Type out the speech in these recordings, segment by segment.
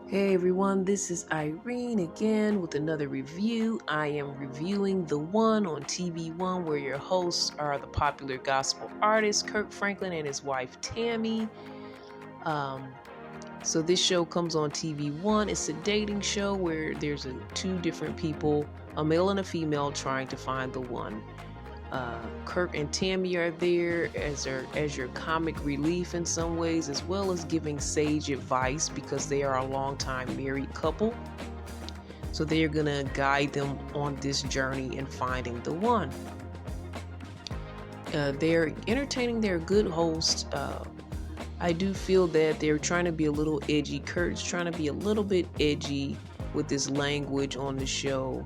Hey everyone, this is Irene again with another review. I am reviewing The One on TV1, where your hosts are the popular gospel artist Kirk Franklin and his wife Tammy. So this show comes on TV1. It's a dating show where there's two different people, a male and a female, trying to find the one. Kirk and Tammy are there as your comic relief in some ways, as well as giving sage advice because they are a longtime married couple. So they are going to guide them on this journey in finding the one. They're entertaining, they're good hosts. I do feel that they're trying to be a little edgy. Kurt's trying to be a little bit edgy with his language on the show.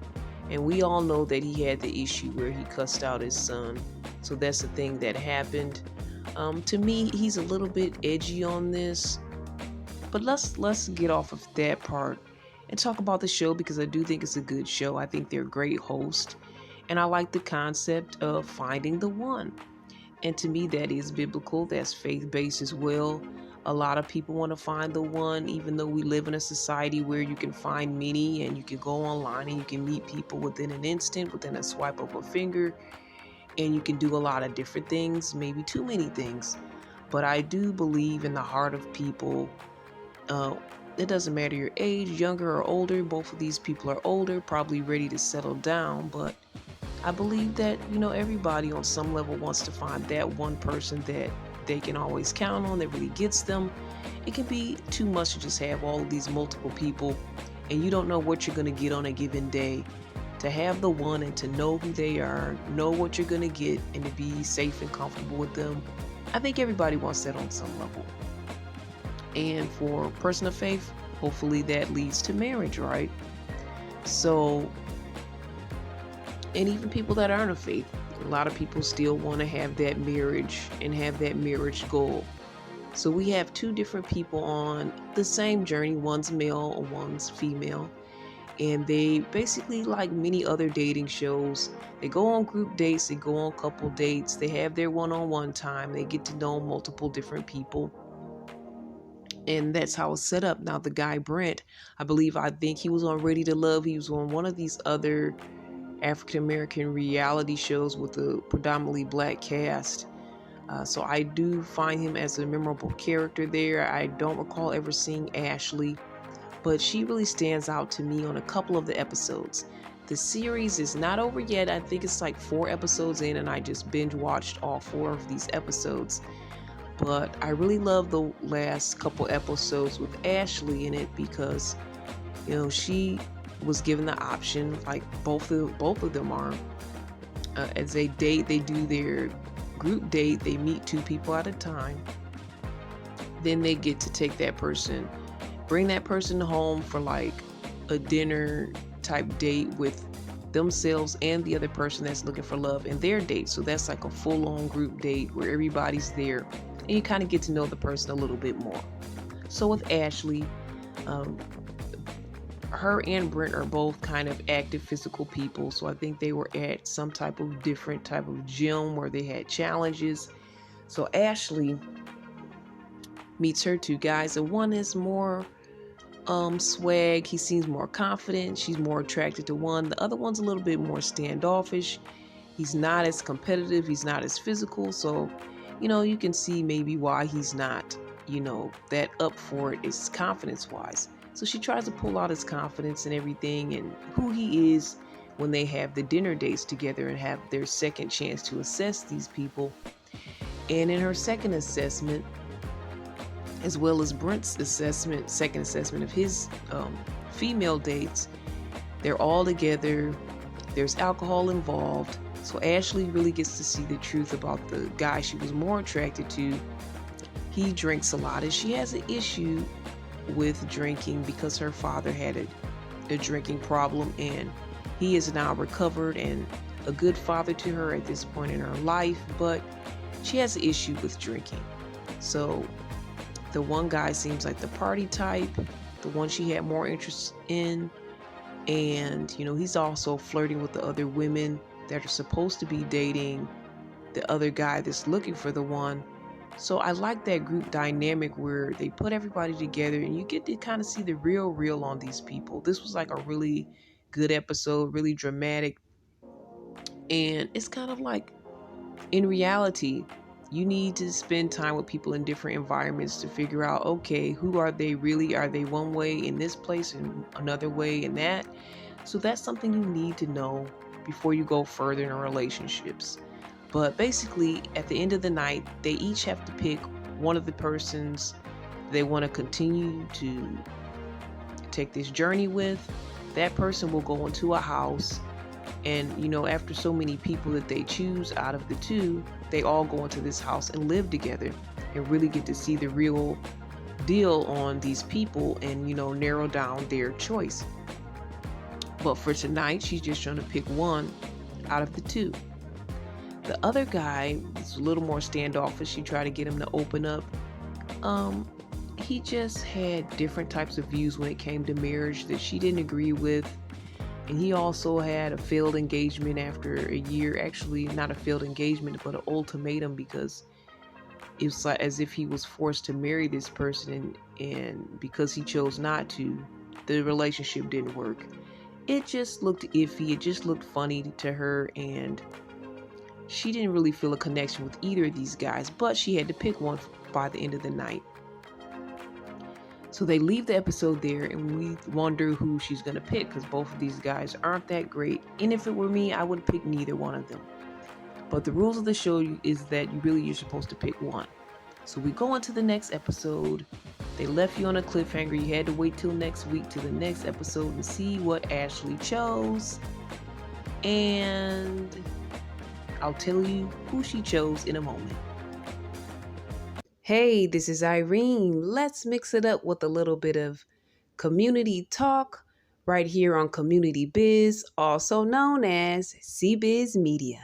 And we all know that he had the issue where he cussed out his son. So that's the thing that happened. To me, he's a little bit edgy on this. But let's get off of that part and talk about the show, because I do think it's a good show. I think they're great hosts. And I like the concept of finding the one. And to me, that is biblical. That's faith-based as well. A lot of people want to find the one, even though we live in a society where you can find many and you can go online and you can meet people within an instant, within a swipe of a finger, and you can do a lot of different things, maybe too many things. But I do believe in the heart of people. It doesn't matter your age, younger or older. Both of these people are older, probably ready to settle down, but I believe that, everybody on some level wants to find that one person that they can always count on, that really gets them. It can be too much to just have all of these multiple people and you don't know what you're going to get on a given day. To have the one and to know who they are, know what you're going to get, and to be safe and comfortable with them, I think everybody wants that on some level. And for a person of faith, hopefully that leads to marriage, right? So, and even people that aren't of faith, a lot of people still want to have that marriage and have that marriage goal. So we have two different people on the same journey. One's male and one's female. And they basically, like many other dating shows, they go on group dates, they go on couple dates, they have their one-on-one time, they get to know multiple different people. And that's how it's set up. Now, the guy, Brent, I think he was on Ready to Love. He was on one of these other African-American reality shows with a predominantly black cast. So I do find him as a memorable character there. I don't recall ever seeing Ashley, but she really stands out to me on a couple of the episodes. The series is not over yet. I think it's like 4 episodes in, and I just binge watched all 4 of these episodes. But I really love the last couple episodes with Ashley in it because, she was given the option, like both of them are, as they date, they do their group date, they meet 2 people at a time. Then they get to take that person, bring that person home for like a dinner type date with themselves and the other person that's looking for love in their date. So that's like a full-on group date where everybody's there and you kind of get to know the person a little bit more. So with Ashley, her and Brent are both kind of active physical people. So I think they were at some type of different type of gym where they had challenges. So Ashley meets her 2 guys, and one is more swag. He seems more confident. She's more attracted to one. The other one's a little bit more standoffish. He's not as competitive. He's not as physical. So, you can see maybe why he's not, that up for it is confidence-wise. So she tries to pull out his confidence and everything and who he is when they have the dinner dates together and have their second chance to assess these people. And in her second assessment, as well as Brent's second assessment of his female dates, they're all together. There's alcohol involved. So Ashley really gets to see the truth about the guy she was more attracted to. He drinks a lot, and she has an issue with drinking because her father had a drinking problem, and he is now recovered and a good father to her at this point in her life, but she has an issue with drinking. So the one guy seems like the party type, the one she had more interest in, and he's also flirting with the other women that are supposed to be dating the other guy that's looking for the one. So I like that group dynamic where they put everybody together and you get to kind of see the real on these people. This was like a really good episode, really dramatic. And it's kind of like, in reality, you need to spend time with people in different environments to figure out, okay, who are they really? Are they one way in this place and another way in that? So that's something you need to know before you go further in relationships. But basically, at the end of the night, they each have to pick one of the persons they want to continue to take this journey with. That person will go into a house, and after so many people that they choose out of the two, they all go into this house and live together and really get to see the real deal on these people and narrow down their choice. But for tonight, she's just trying to pick one out of the two. The other guy is a little more standoffish. She tried to get him to open up. He just had different types of views when it came to marriage that she didn't agree with. And he also had a failed engagement after a year. Actually, not a failed engagement, but an ultimatum, because it was like as if he was forced to marry this person, and because he chose not to, the relationship didn't work. It just looked iffy. It just looked funny to her, and she didn't really feel a connection with either of these guys, but she had to pick one by the end of the night. So they leave the episode there, and we wonder who she's going to pick, because both of these guys aren't that great. And if it were me, I would pick neither one of them. But the rules of the show is that you're supposed to pick one. So we go into the next episode. They left you on a cliffhanger. You had to wait till next week, to the next episode, and see what Ashley chose. And I'll tell you who she chose in a moment. Hey, this is Irene. Let's mix it up with a little bit of community talk right here on Community Biz, also known as CBiz Media.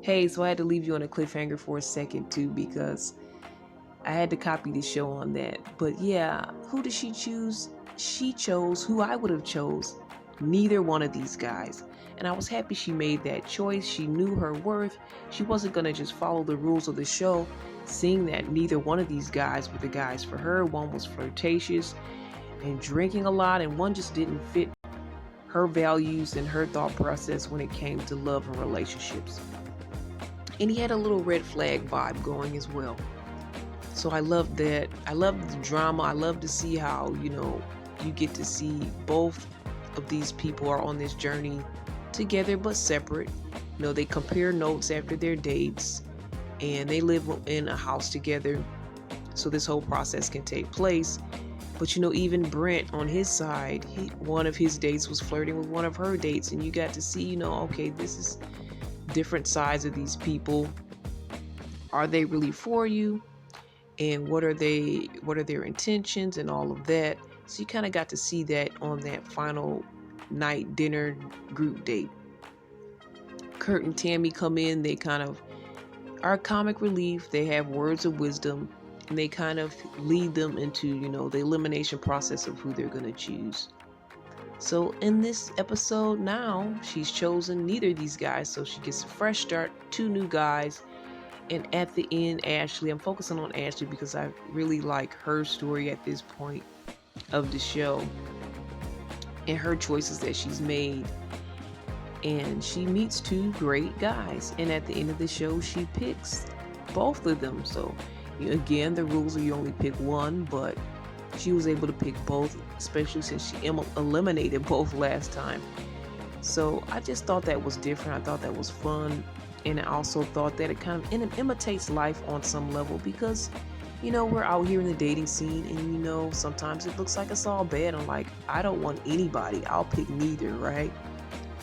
Hey, so I had to leave you on a cliffhanger for a second too, because I had to copy the show on that. But yeah, who did she choose? She chose who I would have chose. Neither one of these guys. And I was happy she made that choice. She knew her worth. She wasn't going to just follow the rules of the show, seeing that neither one of these guys were the guys for her. One was flirtatious and drinking a lot, and one just didn't fit her values and her thought process when it came to love and relationships. And he had a little red flag vibe going as well. So I love that. I love the drama. I love to see how, you get to see both of these people are on this journey together but separate. They compare notes after their dates, and they live in a house together, so this whole process can take place. But even Brent on his side, one of his dates was flirting with one of her dates, and you got to see, okay, this is different sides of these people. Are they really for you? And what are their intentions and all of that? So you kind of got to see that on that final night dinner group date. Kurt and Tammy come in. They kind of are comic relief. They have words of wisdom, and they kind of lead them into, the elimination process of who they're going to choose. So in this episode now, she's chosen neither of these guys, so she gets a fresh start, 2 new guys. And at the end, Ashley, I'm focusing on Ashley because I really like her story at this point of the show and her choices that she's made. And she meets 2 great guys, and at the end of the show, she picks both of them. So again, the rules are you only pick one, but she was able to pick both, especially since she eliminated both last time. So I just thought that was different. I thought that was fun. And I also thought that it kind of imitates life on some level, because we're out here in the dating scene, and sometimes it looks like it's all bad. I'm like, I don't want anybody. I'll pick neither, right?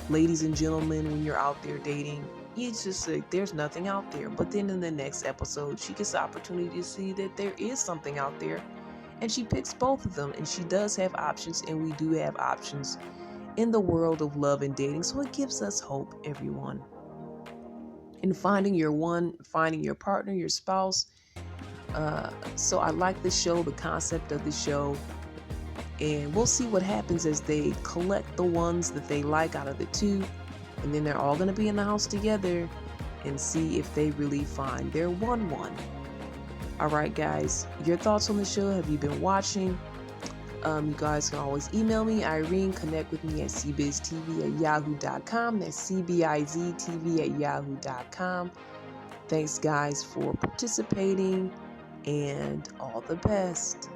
Ladies and gentlemen, when you're out there dating, it's just like there's nothing out there. But then in the next episode, she gets the opportunity to see that there is something out there, and she picks both of them, and she does have options, and we do have options in the world of love and dating. So it gives us hope, everyone. In finding your one, finding your partner, your spouse. So I like the show, the concept of the show, and we'll see what happens as they collect the ones that they like out of the two, and then they're all going to be in the house together and see if they really find their one. All right, guys, your thoughts on the show? Have you been watching? You guys can always email me, Irene. Connect with me at cbiztv@yahoo.com. That's cbiztv@yahoo.com. Thanks, guys, for participating, and all the best.